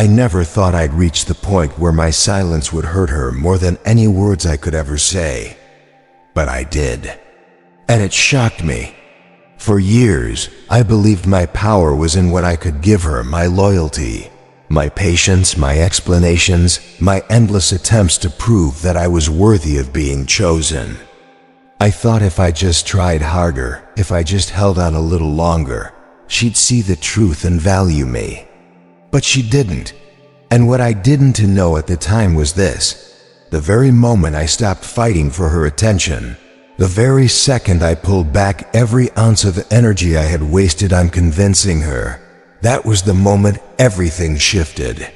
I never thought I'd reach the point where my silence would hurt her more than any words I could ever say. But I did. And it shocked me. For years, I believed my power was in what I could give her, my loyalty, my patience, my explanations, my endless attempts to prove that I was worthy of being chosen. I thought if I just tried harder, if I just held out a little longer, she'd see the truth and value me. But she didn't. And what I didn't know at the time was this: the very moment I stopped fighting for her attention, the very second I pulled back every ounce of energy I had wasted on convincing her, that was the moment everything shifted.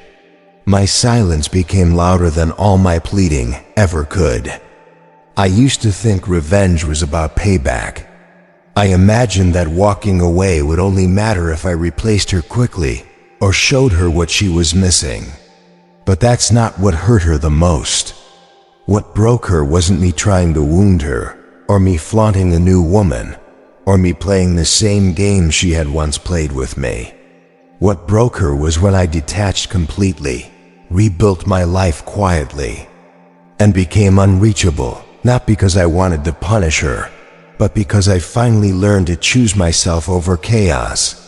My silence became louder than all my pleading ever could. I used to think revenge was about payback. I imagined that walking away would only matter if I replaced her quickly or showed her what she was missing. But that's not what hurt her the most. What broke her wasn't me trying to wound her, or me flaunting a new woman, or me playing the same game she had once played with me. What broke her was when I detached completely, rebuilt my life quietly, and became unreachable, not because I wanted to punish her, but because I finally learned to choose myself over chaos.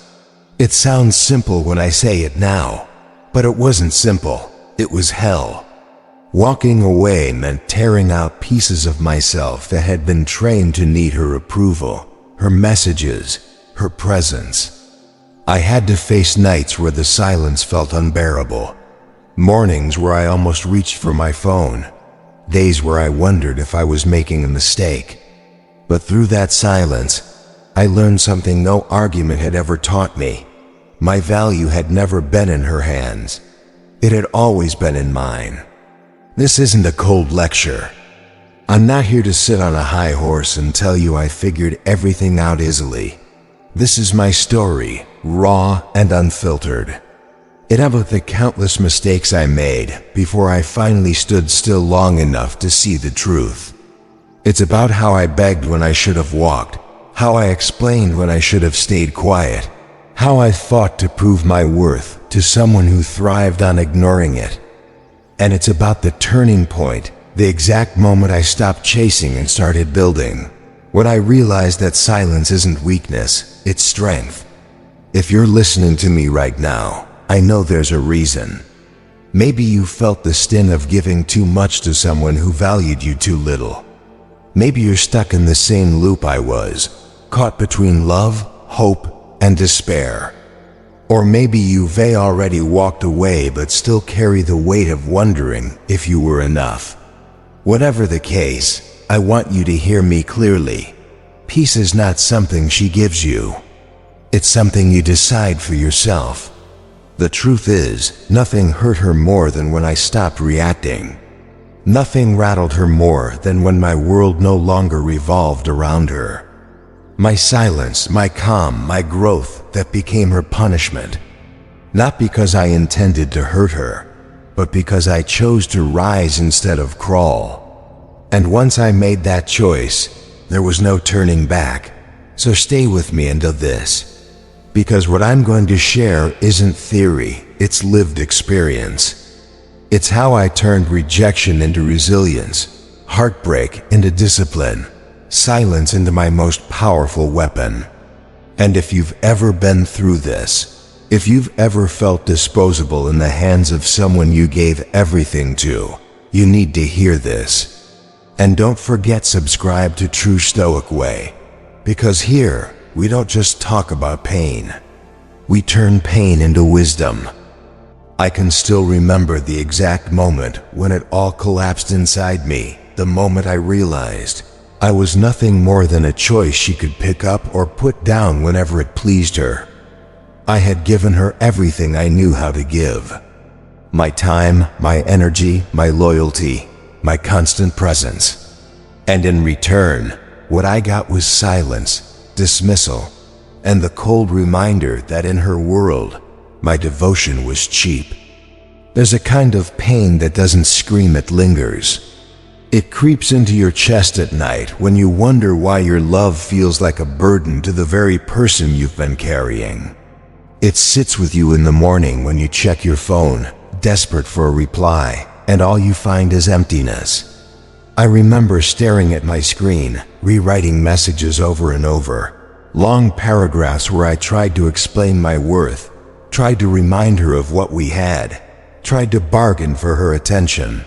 It sounds simple when I say it now, but it wasn't simple. It was hell. Walking away meant tearing out pieces of myself that had been trained to need her approval, her messages, her presence. I had to face nights where the silence felt unbearable, mornings where I almost reached for my phone, days where I wondered if I was making a mistake. But through that silence, I learned something no argument had ever taught me. My value had never been in her hands. It had always been in mine. This isn't a cold lecture. I'm not here to sit on a high horse and tell you I figured everything out easily. This is my story, raw and unfiltered. It's about the countless mistakes I made before I finally stood still long enough to see the truth. It's about how I begged when I should have walked, how I explained when I should have stayed quiet, how I fought to prove my worth to someone who thrived on ignoring it. And it's about the turning point, the exact moment I stopped chasing and started building, when I realized that silence isn't weakness, it's strength. If you're listening to me right now, I know there's a reason. Maybe you felt the sting of giving too much to someone who valued you too little. Maybe you're stuck in the same loop I was, caught between love, hope, and despair. Or maybe you've already walked away but still carry the weight of wondering if you were enough. Whatever the case, I want you to hear me clearly. Peace is not something she gives you. It's something you decide for yourself. The truth is, nothing hurt her more than when I stopped reacting. Nothing rattled her more than when my world no longer revolved around her. My silence, my calm, my growth that became her punishment. Not because I intended to hurt her, but because I chose to rise instead of crawl. And once I made that choice, there was no turning back. So stay with me until this. Because what I'm going to share isn't theory, it's lived experience. It's how I turned rejection into resilience, heartbreak into discipline, silence into my most powerful weapon. And if you've ever been through this, if you've ever felt disposable in the hands of someone you gave everything to, you need to hear this. And don't forget, subscribe to True Stoic Way, because here we don't just talk about pain. We turn pain into wisdom. I can still remember the exact moment when it all collapsed inside me, the moment I realized I was nothing more than a choice she could pick up or put down whenever it pleased her. I had given her everything I knew how to give. My time, my energy, my loyalty, my constant presence. And in return, what I got was silence, dismissal, and the cold reminder that in her world, my devotion was cheap. There's a kind of pain that doesn't scream, it lingers. It creeps into your chest at night when you wonder why your love feels like a burden to the very person you've been carrying. It sits with you in the morning when you check your phone, desperate for a reply, and all you find is emptiness. I remember staring at my screen, rewriting messages over and over, long paragraphs where I tried to explain my worth, tried to remind her of what we had, tried to bargain for her attention.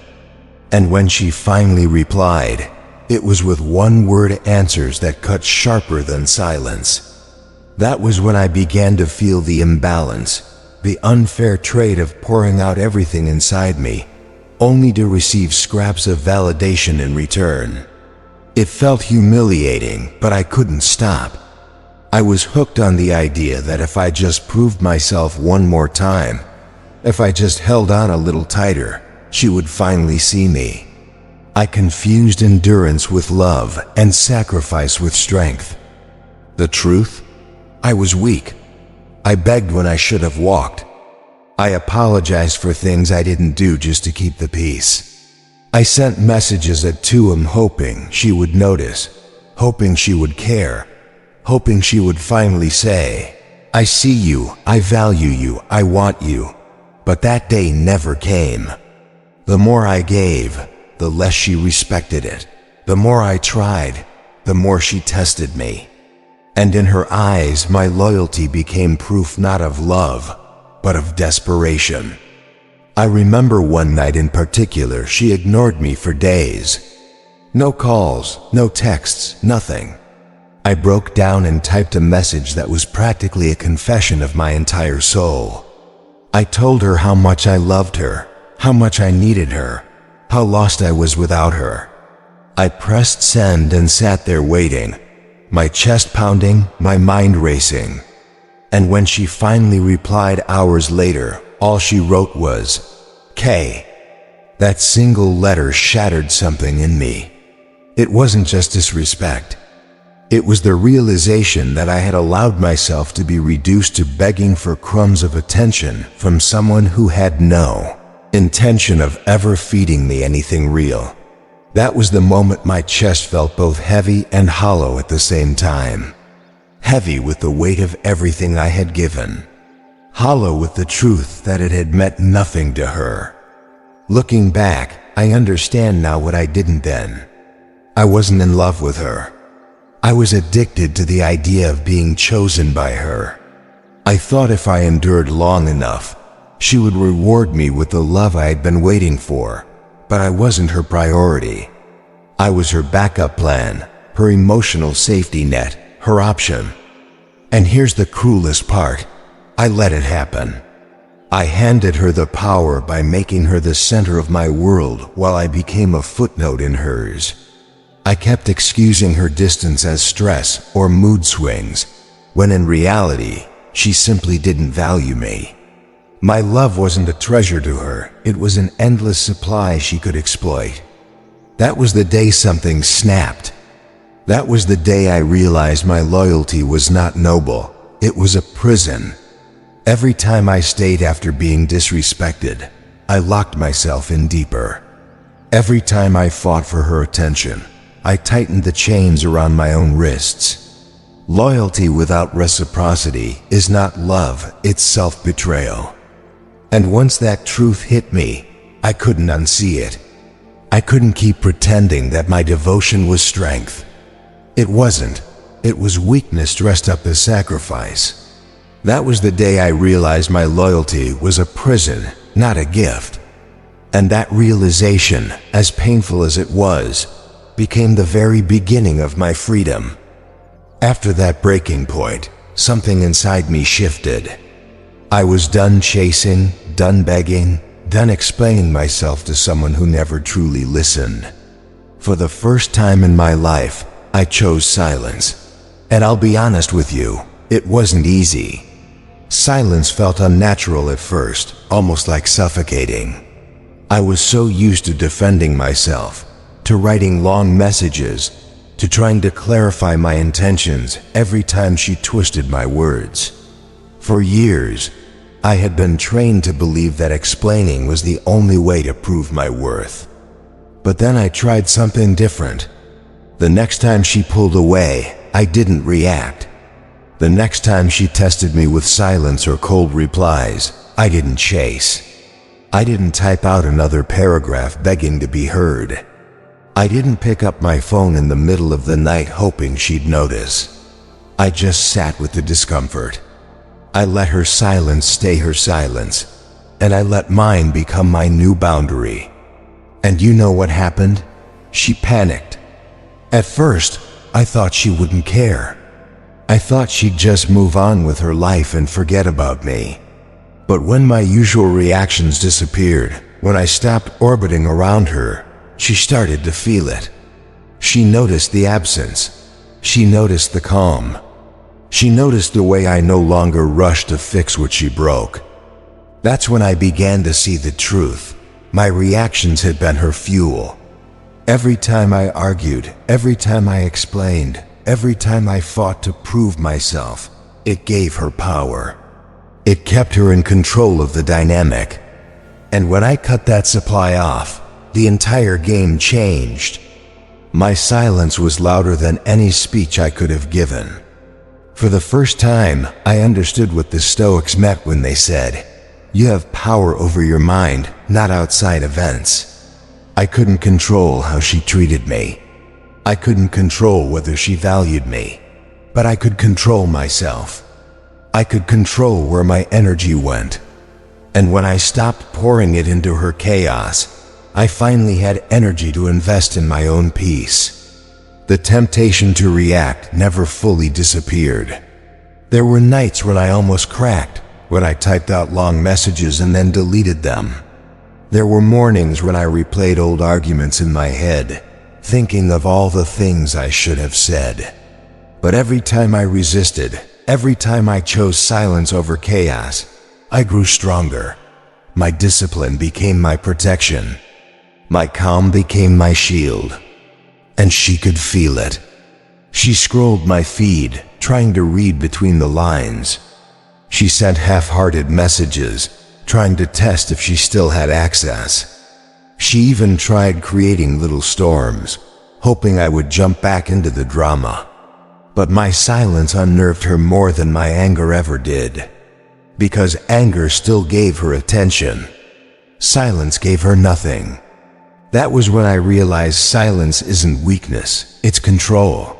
And when she finally replied, it was with one-word answers that cut sharper than silence. That was when I began to feel the imbalance, the unfair trade of pouring out everything inside me, only to receive scraps of validation in return. It felt humiliating, but I couldn't stop. I was hooked on the idea that if I just proved myself one more time, if I just held on a little tighter, she would finally see me. I confused endurance with love and sacrifice with strength. The truth? I was weak. I begged when I should have walked. I apologized for things I didn't do just to keep the peace. I sent messages at 2 a.m. hoping she would notice, hoping she would care, hoping she would finally say, "I see you, I value you, I want you." But that day never came. The more I gave, the less she respected it. The more I tried, the more she tested me. And in her eyes, my loyalty became proof not of love, but of desperation. I remember one night in particular, she ignored me for days. No calls, no texts, nothing. I broke down and typed a message that was practically a confession of my entire soul. I told her how much I loved her, how much I needed her, how lost I was without her. I pressed send and sat there waiting, my chest pounding, my mind racing. And when she finally replied hours later, all she wrote was, "K." That single letter shattered something in me. It wasn't just disrespect. It was the realization that I had allowed myself to be reduced to begging for crumbs of attention from someone who had no intention of ever feeding me anything real. That was the moment my chest felt both heavy and hollow at the same time. Heavy with the weight of everything I had given. Hollow with the truth that it had meant nothing to her. Looking back, I understand now what I didn't then. I wasn't in love with her. I was addicted to the idea of being chosen by her. I thought if I endured long enough, she would reward me with the love I had been waiting for, but I wasn't her priority. I was her backup plan, her emotional safety net, her option. And here's the cruelest part. I let it happen. I handed her the power by making her the center of my world while I became a footnote in hers. I kept excusing her distance as stress or mood swings, when in reality, she simply didn't value me. My love wasn't a treasure to her, it was an endless supply she could exploit. That was the day something snapped. That was the day I realized my loyalty was not noble, it was a prison. Every time I stayed after being disrespected, I locked myself in deeper. Every time I fought for her attention, I tightened the chains around my own wrists. Loyalty without reciprocity is not love, it's self-betrayal. And once that truth hit me, I couldn't unsee it. I couldn't keep pretending that my devotion was strength. It wasn't. It was weakness dressed up as sacrifice. That was the day I realized my loyalty was a prison, not a gift. And that realization, as painful as it was, became the very beginning of my freedom. After that breaking point, something inside me shifted. I was done chasing, done begging, done explaining myself to someone who never truly listened. For the first time in my life, I chose silence. And I'll be honest with you, it wasn't easy. Silence felt unnatural at first, almost like suffocating. I was so used to defending myself, to writing long messages, to trying to clarify my intentions every time she twisted my words. For years, I had been trained to believe that explaining was the only way to prove my worth. But then I tried something different. The next time she pulled away, I didn't react. The next time she tested me with silence or cold replies, I didn't chase. I didn't type out another paragraph begging to be heard. I didn't pick up my phone in the middle of the night hoping she'd notice. I just sat with the discomfort. I let her silence stay her silence, and I let mine become my new boundary. And you know what happened? She panicked. At first, I thought she wouldn't care. I thought she'd just move on with her life and forget about me. But when my usual reactions disappeared, when I stopped orbiting around her, she started to feel it. She noticed the absence. She noticed the calm. She noticed the way I no longer rushed to fix what she broke. That's when I began to see the truth. My reactions had been her fuel. Every time I argued, every time I explained, every time I fought to prove myself, it gave her power. It kept her in control of the dynamic. And when I cut that supply off, the entire game changed. My silence was louder than any speech I could have given. For the first time, I understood what the Stoics meant when they said, "You have power over your mind, not outside events." I couldn't control how she treated me. I couldn't control whether she valued me, but I could control myself. I could control where my energy went. And when I stopped pouring it into her chaos, I finally had energy to invest in my own peace. The temptation to react never fully disappeared. There were nights when I almost cracked, when I typed out long messages and then deleted them. There were mornings when I replayed old arguments in my head, thinking of all the things I should have said. But every time I resisted, every time I chose silence over chaos, I grew stronger. My discipline became my protection. My calm became my shield. And she could feel it. She scrolled my feed, trying to read between the lines. She sent half-hearted messages, trying to test if she still had access. She even tried creating little storms, hoping I would jump back into the drama. But my silence unnerved her more than my anger ever did. Because anger still gave her attention. Silence gave her nothing. That was when I realized silence isn't weakness, it's control.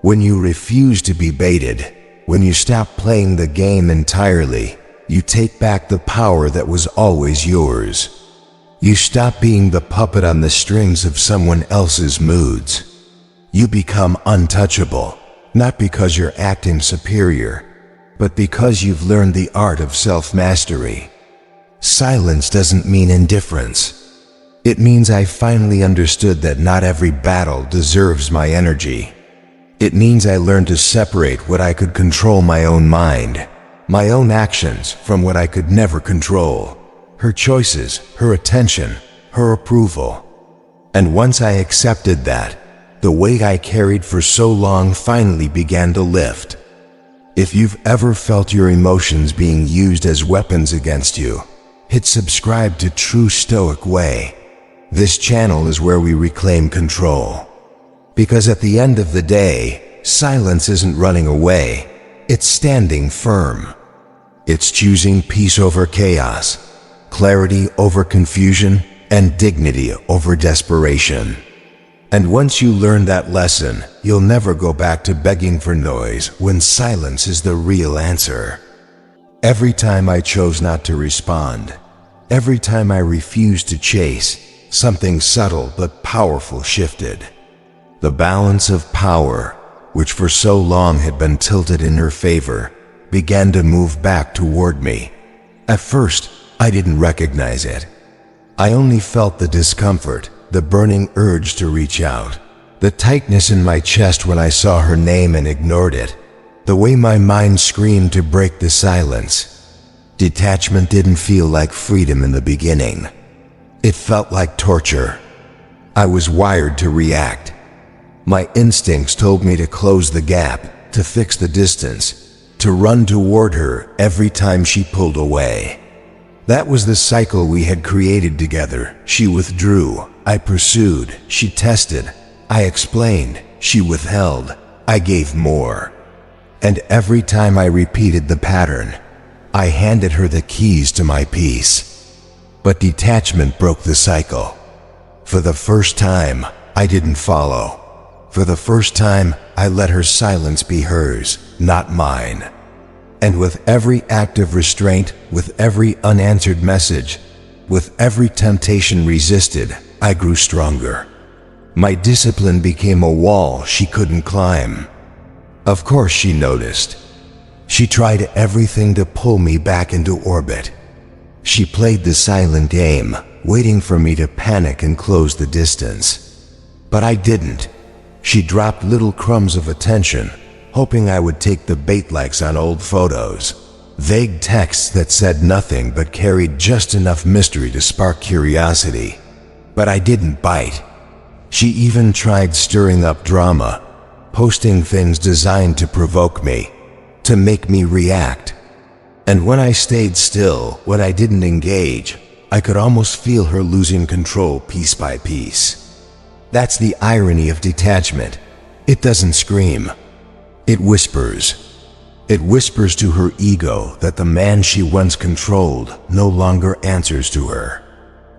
When you refuse to be baited, when you stop playing the game entirely, you take back the power that was always yours. You stop being the puppet on the strings of someone else's moods. You become untouchable, not because you're acting superior, but because you've learned the art of self-mastery. Silence doesn't mean indifference. It means I finally understood that not every battle deserves my energy. It means I learned to separate what I could control, my own mind, my own actions, from what I could never control. Her choices, her attention, her approval. And once I accepted that, the weight I carried for so long finally began to lift. If you've ever felt your emotions being used as weapons against you, hit subscribe to True Stoic Way. This channel is where we reclaim control. Because at the end of the day, silence isn't running away, it's standing firm. It's choosing peace over chaos, clarity over confusion, and dignity over desperation. And once you learn that lesson, you'll never go back to begging for noise when silence is the real answer. Every time I chose not to respond, every time I refused to chase, something subtle but powerful shifted. The balance of power, which for so long had been tilted in her favor, began to move back toward me. At first, I didn't recognize it. I only felt the discomfort, the burning urge to reach out, the tightness in my chest when I saw her name and ignored it, the way my mind screamed to break the silence. Detachment didn't feel like freedom in the beginning. It felt like torture. I was wired to react. My instincts told me to close the gap, to fix the distance, to run toward her every time she pulled away. That was the cycle we had created together. She withdrew, I pursued, she tested, I explained, she withheld, I gave more. And every time I repeated the pattern, I handed her the keys to my peace. But detachment broke the cycle. For the first time, I didn't follow. For the first time, I let her silence be hers, not mine. And with every act of restraint, with every unanswered message, with every temptation resisted, I grew stronger. My discipline became a wall she couldn't climb. Of course she noticed. She tried everything to pull me back into orbit. She played the silent game, waiting for me to panic and close the distance. But I didn't. She dropped little crumbs of attention, hoping I would take the bait likes on old photos. Vague texts that said nothing but carried just enough mystery to spark curiosity. But I didn't bite. She even tried stirring up drama, posting things designed to provoke me, to make me react. And when I stayed still, when I didn't engage, I could almost feel her losing control piece by piece. That's the irony of detachment. It doesn't scream. It whispers. It whispers to her ego that the man she once controlled no longer answers to her.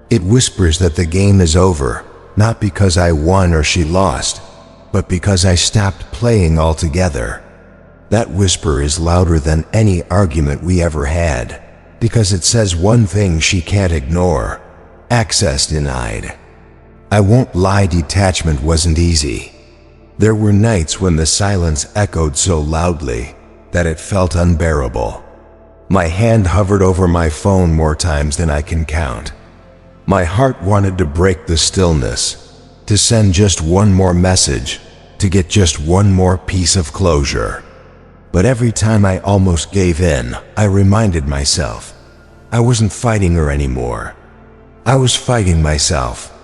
It whispers that the game is over, not because I won or she lost, but because I stopped playing altogether. That whisper is louder than any argument we ever had, because it says one thing she can't ignore: access denied. I won't lie, detachment wasn't easy. There were nights when the silence echoed so loudly that it felt unbearable. My hand hovered over my phone more times than I can count. My heart wanted to break the stillness, to send just one more message, to get just one more piece of closure. But every time I almost gave in, I reminded myself, I wasn't fighting her anymore. I was fighting myself.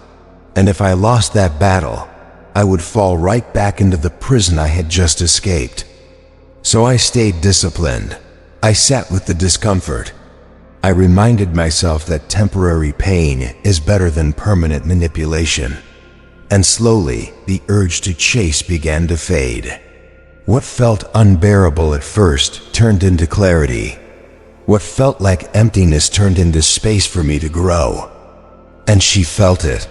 And if I lost that battle, I would fall right back into the prison I had just escaped. So I stayed disciplined. I sat with the discomfort. I reminded myself that temporary pain is better than permanent manipulation. And slowly, the urge to chase began to fade. What felt unbearable at first turned into clarity. What felt like emptiness turned into space for me to grow. And she felt it.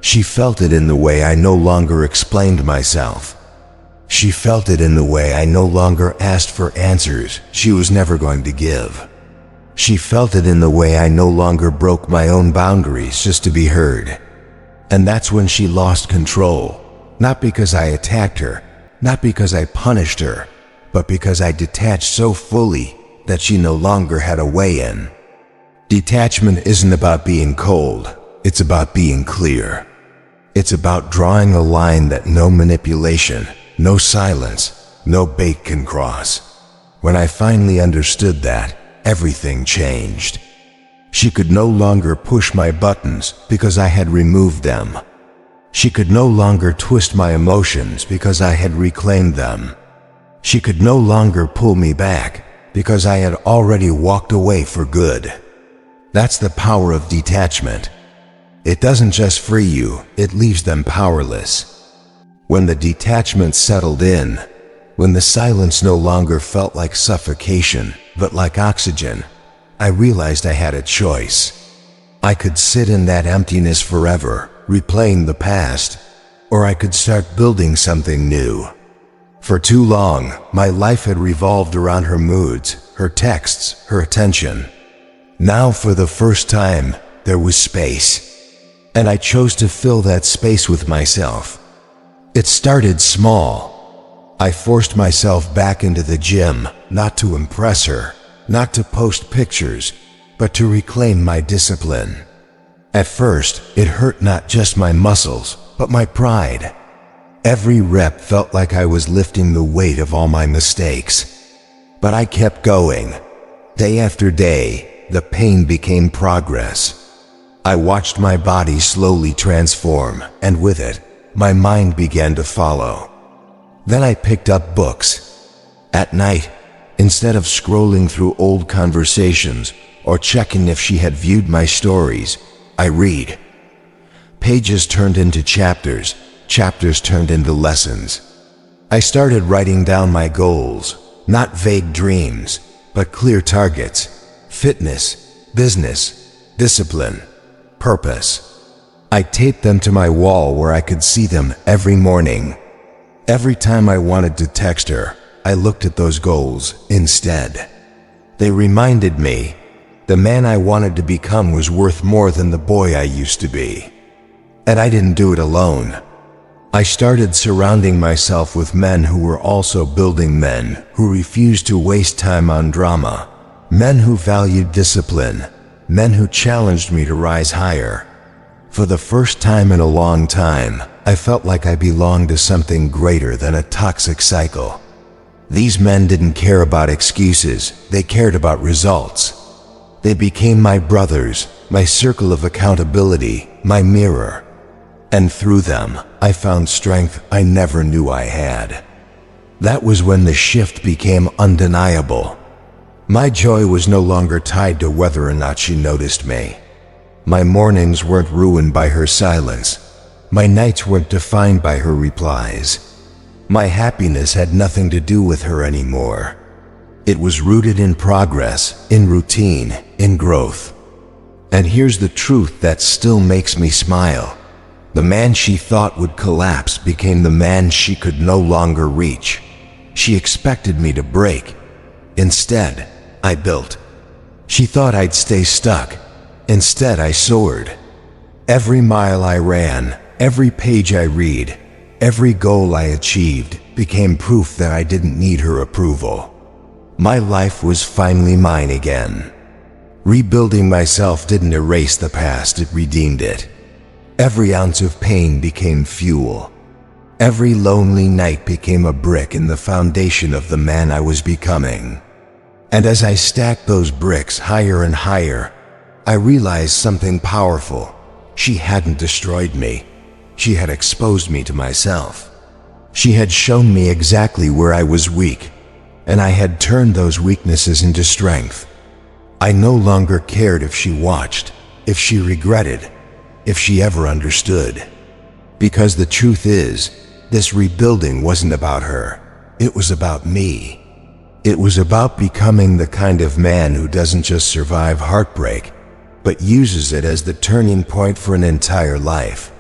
She felt it in the way I no longer explained myself. She felt it in the way I no longer asked for answers she was never going to give. She felt it in the way I no longer broke my own boundaries just to be heard. And that's when she lost control, not because I attacked her, not because I punished her, but because I detached so fully that she no longer had a way in. Detachment isn't about being cold, it's about being clear. It's about drawing a line that no manipulation, no silence, no bait can cross. When I finally understood that, everything changed. She could no longer push my buttons because I had removed them. She could no longer twist my emotions because I had reclaimed them. She could no longer pull me back because I had already walked away for good. That's the power of detachment. It doesn't just free you, it leaves them powerless. When the detachment settled in, when the silence no longer felt like suffocation, but like oxygen, I realized I had a choice. I could sit in that emptiness forever, replaying the past, or I could start building something new. For too long, my life had revolved around her moods, her texts, her attention. Now, for the first time, there was space. And I chose to fill that space with myself. It started small. I forced myself back into the gym, not to impress her, not to post pictures, but to reclaim my discipline. At first, it hurt not just my muscles, but my pride. Every rep felt like I was lifting the weight of all my mistakes. But I kept going. Day after day, the pain became progress. I watched my body slowly transform, and with it, my mind began to follow. Then I picked up books. At night, instead of scrolling through old conversations or checking if she had viewed my stories, I read. Pages turned into chapters, chapters turned into lessons. I started writing down my goals, not vague dreams, but clear targets: fitness, business, discipline, purpose. I taped them to my wall where I could see them every morning. Every time I wanted to text her, I looked at those goals instead. They reminded me the man I wanted to become was worth more than the boy I used to be. And I didn't do it alone. I started surrounding myself with men who were also building men, who refused to waste time on drama, men who valued discipline, men who challenged me to rise higher. For the first time in a long time, I felt like I belonged to something greater than a toxic cycle. These men didn't care about excuses, they cared about results. They became my brothers, my circle of accountability, my mirror. And through them, I found strength I never knew I had. That was when the shift became undeniable. My joy was no longer tied to whether or not she noticed me. My mornings weren't ruined by her silence. My nights weren't defined by her replies. My happiness had nothing to do with her anymore. It was rooted in progress, in routine, in growth. And here's the truth that still makes me smile. The man she thought would collapse became the man she could no longer reach. She expected me to break. Instead, I built. She thought I'd stay stuck. Instead, I soared. Every mile I ran, every page I read, every goal I achieved became proof that I didn't need her approval. My life was finally mine again. Rebuilding myself didn't erase the past, it redeemed it. Every ounce of pain became fuel. Every lonely night became a brick in the foundation of the man I was becoming. And as I stacked those bricks higher and higher, I realized something powerful. She hadn't destroyed me. She had exposed me to myself. She had shown me exactly where I was weak, and I had turned those weaknesses into strength. I no longer cared if she watched, if she regretted, if she ever understood. Because the truth is, this rebuilding wasn't about her. It was about me. It was about becoming the kind of man who doesn't just survive heartbreak, but uses it as the turning point for an entire life.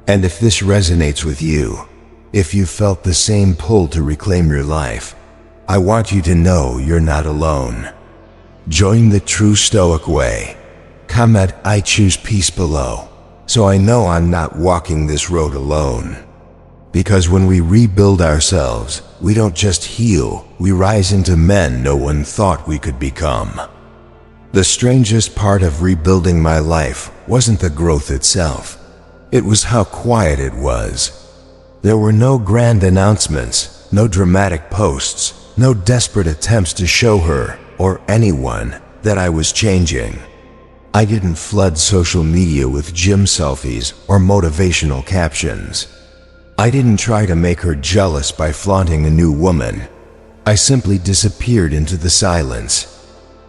And if this resonates with you, if you felt the same pull to reclaim your life, I want you to know you're not alone. Join the true Stoic way. Comment "I choose peace" below, so I know I'm not walking this road alone. Because when we rebuild ourselves, we don't just heal, we rise into men no one thought we could become. The strangest part of rebuilding my life wasn't the growth itself. It was how quiet it was. There were no grand announcements, no dramatic posts, no desperate attempts to show her, or anyone, that I was changing. I didn't flood social media with gym selfies or motivational captions. I didn't try to make her jealous by flaunting a new woman. I simply disappeared into the silence.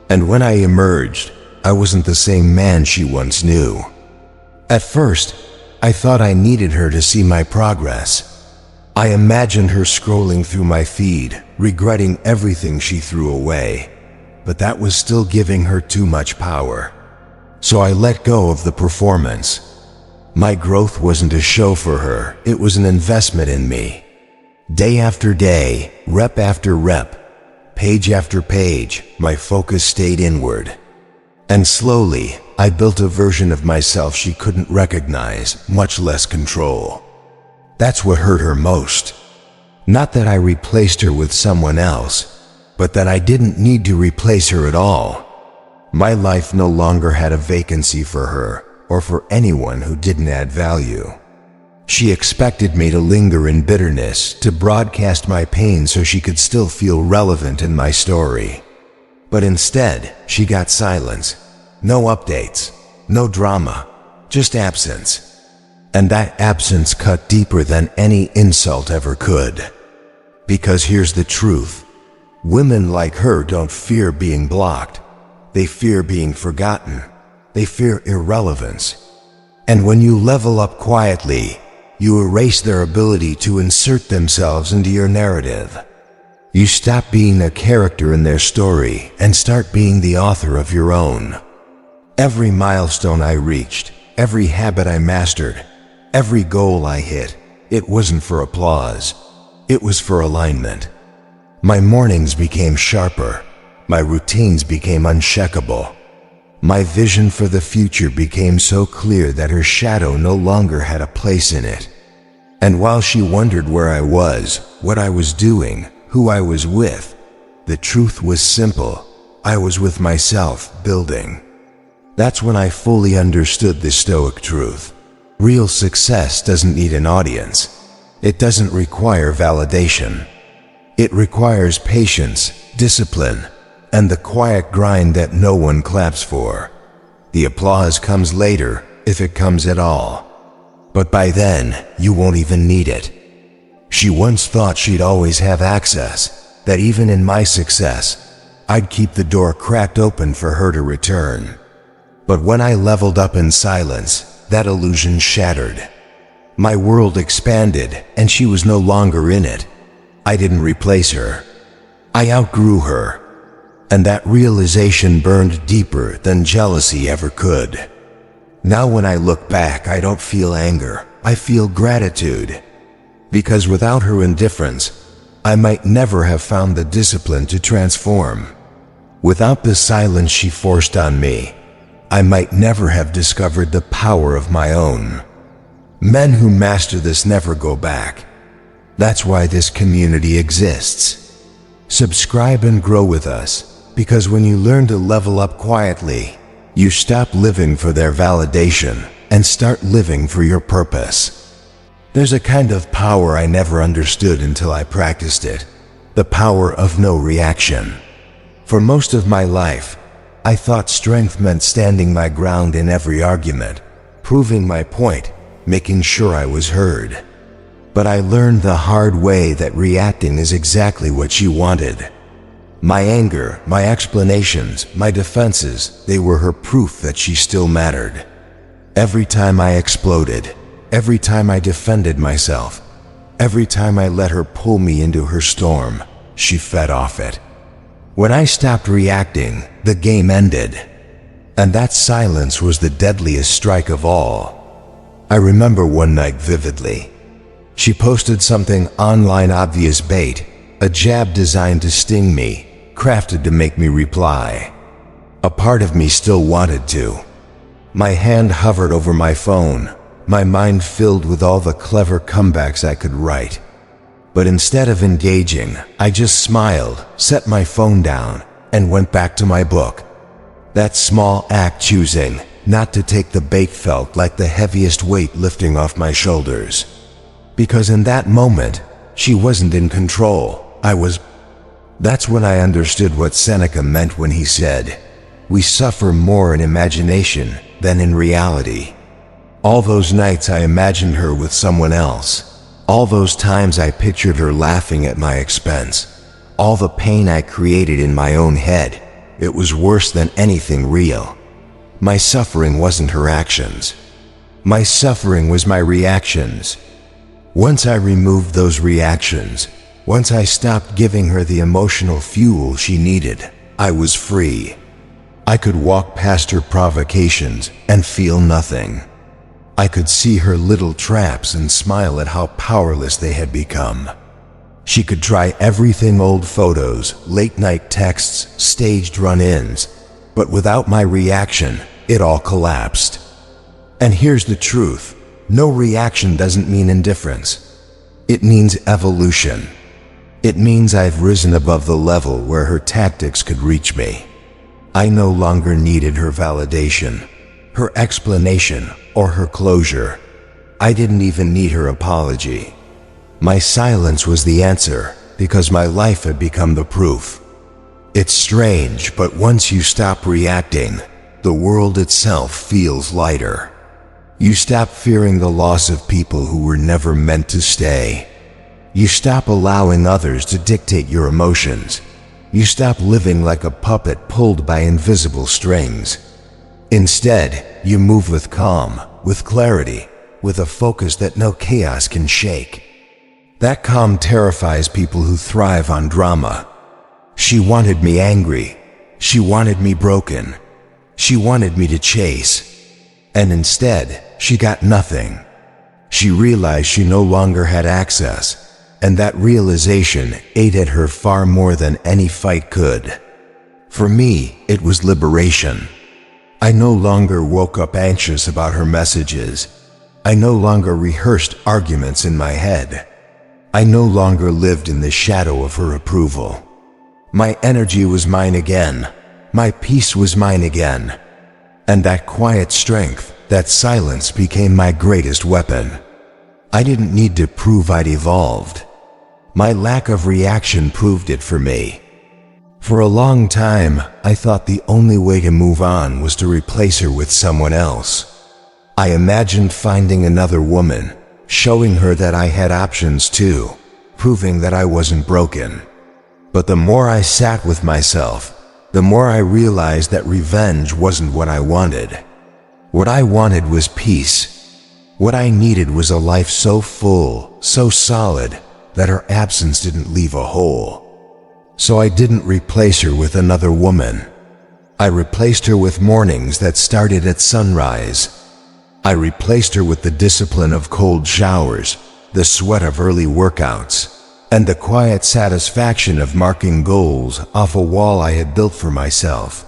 And when I emerged, I wasn't the same man she once knew. At first, I thought I needed her to see my progress. I imagined her scrolling through my feed, regretting everything she threw away. But that was still giving her too much power. So I let go of the performance. My growth wasn't a show for her, it was an investment in me. Day after day, rep after rep, page after page, my focus stayed inward. And slowly, I built a version of myself she couldn't recognize, much less control. That's what hurt her most. Not that I replaced her with someone else, but that I didn't need to replace her at all. My life no longer had a vacancy for her, or for anyone who didn't add value. She expected me to linger in bitterness, to broadcast my pain so she could still feel relevant in my story. But instead, she got silence. No updates, no drama, just absence. And that absence cut deeper than any insult ever could. Because here's the truth. Women like her don't fear being blocked. They fear being forgotten. They fear irrelevance. And when you level up quietly, you erase their ability to insert themselves into your narrative. You stop being a character in their story and start being the author of your own. Every milestone I reached, every habit I mastered, every goal I hit, it wasn't for applause. It was for alignment. My mornings became sharper. My routines became unshakable. My vision for the future became so clear that her shadow no longer had a place in it. And while she wondered where I was, what I was doing, who I was with, the truth was simple. I was with myself, building. That's when I fully understood the Stoic truth. Real success doesn't need an audience. It doesn't require validation. It requires patience, discipline, and the quiet grind that no one claps for. The applause comes later, if it comes at all. But by then, you won't even need it. She once thought she'd always have access, that even in my success, I'd keep the door cracked open for her to return. But when I leveled up in silence, that illusion shattered. My world expanded, and she was no longer in it. I didn't replace her. I outgrew her. And that realization burned deeper than jealousy ever could. Now when I look back, I don't feel anger. I feel gratitude. Because without her indifference, I might never have found the discipline to transform. Without the silence she forced on me, I might never have discovered the power of my own. Men who master this never go back. That's why this community exists. Subscribe and grow with us, because when you learn to level up quietly, you stop living for their validation and start living for your purpose. There's a kind of power I never understood until I practiced it, the power of no reaction. For most of my life, I thought strength meant standing my ground in every argument, proving my point, making sure I was heard. But I learned the hard way that reacting is exactly what she wanted. My anger, my explanations, my defenses, they were her proof that she still mattered. Every time I exploded, every time I defended myself, every time I let her pull me into her storm, she fed off it. When I stopped reacting, the game ended. And that silence was the deadliest strike of all. I remember one night vividly. She posted something online, obvious bait, a jab designed to sting me, crafted to make me reply. A part of me still wanted to. My hand hovered over my phone, my mind filled with all the clever comebacks I could write. But instead of engaging, I just smiled, set my phone down, and went back to my book. That small act, choosing not to take the bait, felt like the heaviest weight lifting off my shoulders. Because in that moment, she wasn't in control, I was. That's when I understood what Seneca meant when he said, "We suffer more in imagination than in reality." All those nights I imagined her with someone else. All those times I pictured her laughing at my expense. All the pain I created in my own head. It was worse than anything real. My suffering wasn't her actions. My suffering was my reactions. Once I removed those reactions, once I stopped giving her the emotional fuel she needed, I was free. I could walk past her provocations and feel nothing. I could see her little traps and smile at how powerless they had become. She could try everything: old photos, late-night texts, staged run-ins. But without my reaction, it all collapsed. And here's the truth. No reaction doesn't mean indifference. It means evolution. It means I've risen above the level where her tactics could reach me. I no longer needed her validation, her explanation, or her closure. I didn't even need her apology. My silence was the answer, because my life had become the proof. It's strange, but once you stop reacting, the world itself feels lighter. You stop fearing the loss of people who were never meant to stay. You stop allowing others to dictate your emotions. You stop living like a puppet pulled by invisible strings. Instead, you move with calm, with clarity, with a focus that no chaos can shake. That calm terrifies people who thrive on drama. She wanted me angry. She wanted me broken. She wanted me to chase. And instead, she got nothing. She realized she no longer had access, and that realization ate at her far more than any fight could. For me, it was liberation. I no longer woke up anxious about her messages. I no longer rehearsed arguments in my head. I no longer lived in the shadow of her approval. My energy was mine again. My peace was mine again. And that quiet strength, that silence became my greatest weapon. I didn't need to prove I'd evolved. My lack of reaction proved it for me. For a long time, I thought the only way to move on was to replace her with someone else. I imagined finding another woman, showing her that I had options too, proving that I wasn't broken. But the more I sat with myself, the more I realized that revenge wasn't what I wanted. What I wanted was peace. What I needed was a life so full, so solid, that her absence didn't leave a hole. So I didn't replace her with another woman. I replaced her with mornings that started at sunrise. I replaced her with the discipline of cold showers, the sweat of early workouts, and the quiet satisfaction of marking goals off a wall I had built for myself.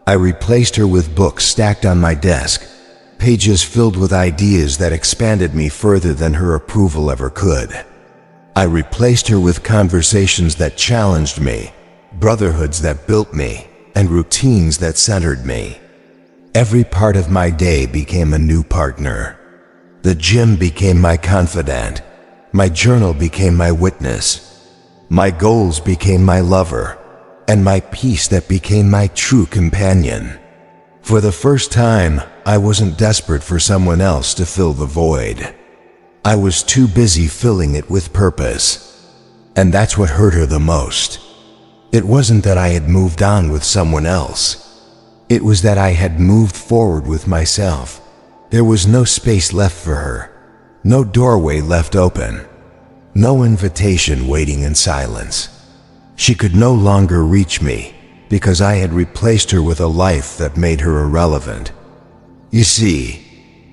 I replaced her with books stacked on my desk, pages filled with ideas that expanded me further than her approval ever could. I replaced her with conversations that challenged me, brotherhoods that built me, and routines that centered me. Every part of my day became a new partner. The gym became my confidant. My journal became my witness. My goals became my lover, and my peace that became my true companion. For the first time, I wasn't desperate for someone else to fill the void. I was too busy filling it with purpose. And that's what hurt her the most. It wasn't that I had moved on with someone else. It was that I had moved forward with myself. There was no space left for her. No doorway left open. No invitation waiting in silence. She could no longer reach me because I had replaced her with a life that made her irrelevant. You see,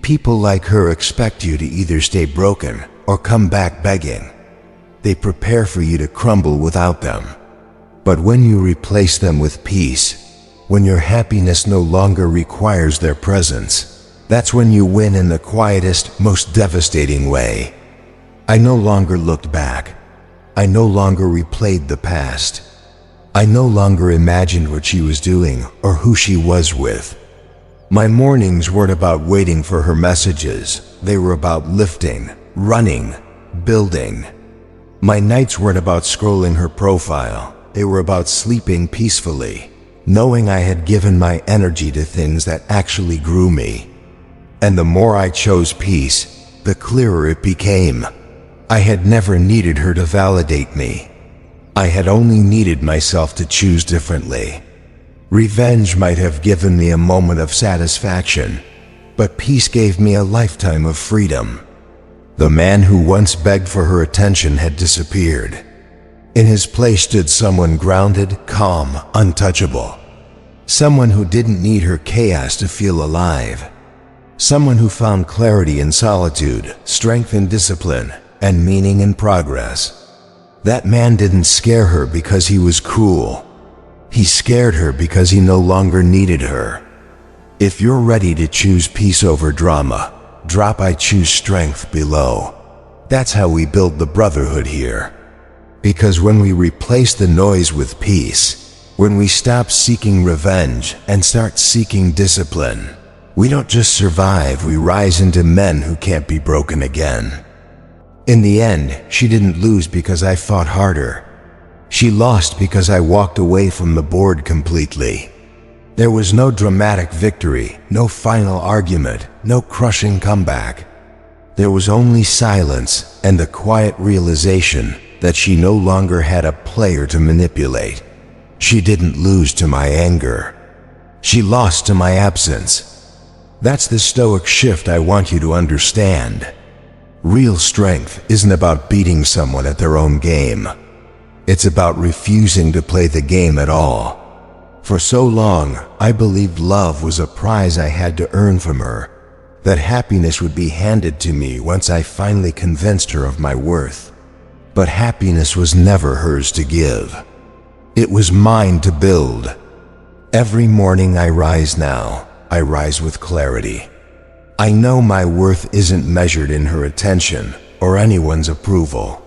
people like her expect you to either stay broken or come back begging. They prepare for you to crumble without them. But when you replace them with peace, when your happiness no longer requires their presence, that's when you win in the quietest, most devastating way. I no longer looked back. I no longer replayed the past. I no longer imagined what she was doing or who she was with. My mornings weren't about waiting for her messages. They were about lifting, running, building. My nights weren't about scrolling her profile. They were about sleeping peacefully, knowing I had given my energy to things that actually grew me. And the more I chose peace, the clearer it became. I had never needed her to validate me. I had only needed myself to choose differently. Revenge might have given me a moment of satisfaction, but peace gave me a lifetime of freedom. The man who once begged for her attention had disappeared. In his place stood someone grounded, calm, untouchable. Someone who didn't need her chaos to feel alive. Someone who found clarity in solitude, strength in discipline, and meaning in progress. That man didn't scare her because he was cruel. He scared her because he no longer needed her. If you're ready to choose peace over drama, drop "I choose strength" below. That's how we build the brotherhood here. Because when we replace the noise with peace, when we stop seeking revenge and start seeking discipline, we don't just survive, we rise into men who can't be broken again. In the end, she didn't lose because I fought harder. She lost because I walked away from the board completely. There was no dramatic victory, no final argument, no crushing comeback. There was only silence and the quiet realization that she no longer had a player to manipulate. She didn't lose to my anger. She lost to my absence. That's the Stoic shift I want you to understand. Real strength isn't about beating someone at their own game. It's about refusing to play the game at all. For so long, I believed love was a prize I had to earn from her, that happiness would be handed to me once I finally convinced her of my worth. But happiness was never hers to give. It was mine to build. Every morning I rise now, I rise with clarity. I know my worth isn't measured in her attention or anyone's approval.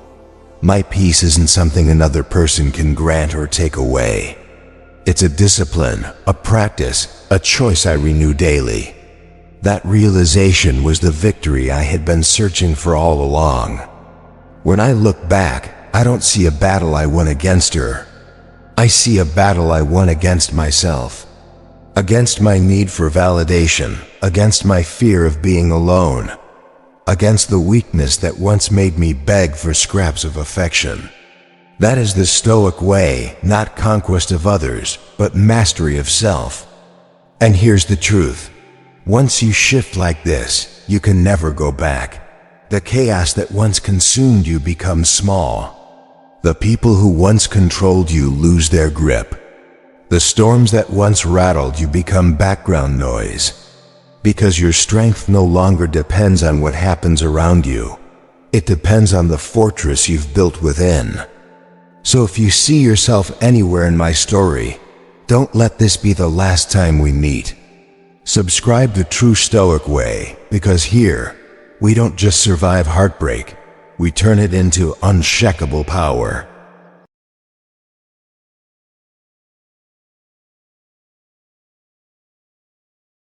My peace isn't something another person can grant or take away. It's a discipline, a practice, a choice I renew daily. That realization was the victory I had been searching for all along. When I look back, I don't see a battle I won against her. I see a battle I won against myself. Against my need for validation, against my fear of being alone, against the weakness that once made me beg for scraps of affection. That is the Stoic way, not conquest of others, but mastery of self. And here's the truth. Once you shift like this, you can never go back. The chaos that once consumed you becomes small. The people who once controlled you lose their grip. The storms that once rattled you become background noise. Because your strength no longer depends on what happens around you. It depends on the fortress you've built within. So if you see yourself anywhere in my story, don't let this be the last time we meet. Subscribe to True Stoic Way, because here, we don't just survive heartbreak, we turn it into unshakable power.